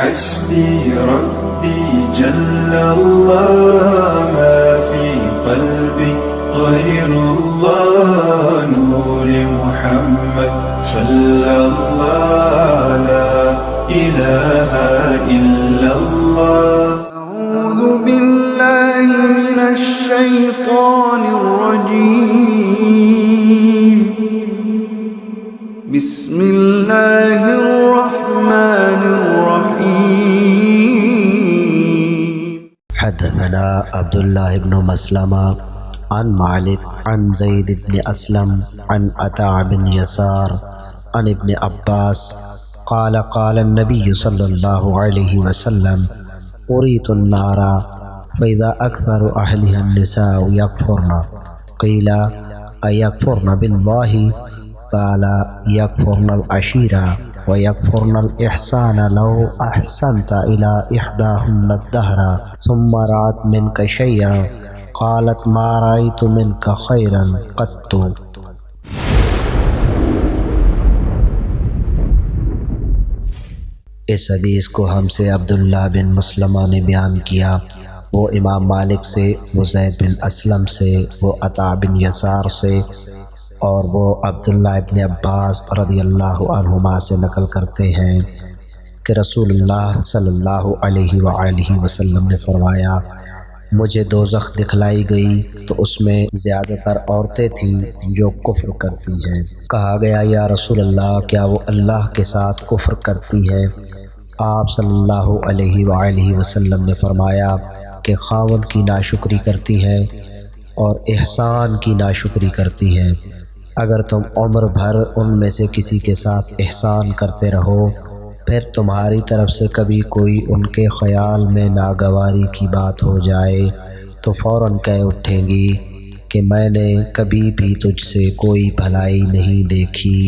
حسبي ربي جل الله ما في قلبي غير الله نور محمد صلى الله لا إله إلا الله. أعوذ بالله من الشيطان الرجيم. بسم الله الرحمن الرحيم. حدثنا عبد الله بن مسلمة عن مالك عن زيد بن أسلم عن عطاء بن يسار عن ابن عباس قال قال النبي صلى الله عليه وسلم أريت النار فإذا أكثر أهلها النساء يكفرن قيل أيكفرن بالله قال يكفرن العشيرة ويكفرن الإحسان لو أحسنت إلى إحداهن الدهر ثم رأت منك شيئا قالت ما رأيت منك خيرا قط. इस हदीस को हमसे अब्दुल्लाह बिन मुस्लिमा ने बयान किया, वो इमाम मालिक से, वो ज़ैद बिन असलम से, वो अता बिन यसार से और वो अब्दुल्लाह इब्न अब्बास रज़ियल्लाहु अन्हुमा से नकल करते हैं कि रसूलुल्लाह सल्लल्लाहु अलैहि वसल्लम ने फरमाया, मुझे दोज़ख दिखलाई गई तो उसमें ज़्यादातर औरतें थीं जो कुफ्र करती हैं। कहा गया, या रसूलल्लाह क्या वो अल्लाह के साथ कुफ्र करती हैं? आप सल्लल्लाहु अलैहि वसल्लम ने फरमाया कि खावंद की नाशुक्री करती हैं और एहसान की नाशुक्री करती हैं। अगर तुम उम्र भर उनमें से किसी के साथ एहसान करते रहो, फिर तुम्हारी तरफ से कभी कोई उनके ख़याल में नागवारी की बात हो जाए तो फ़ौरन कह उठेंगी कि मैंने कभी भी तुझसे कोई भलाई नहीं देखी।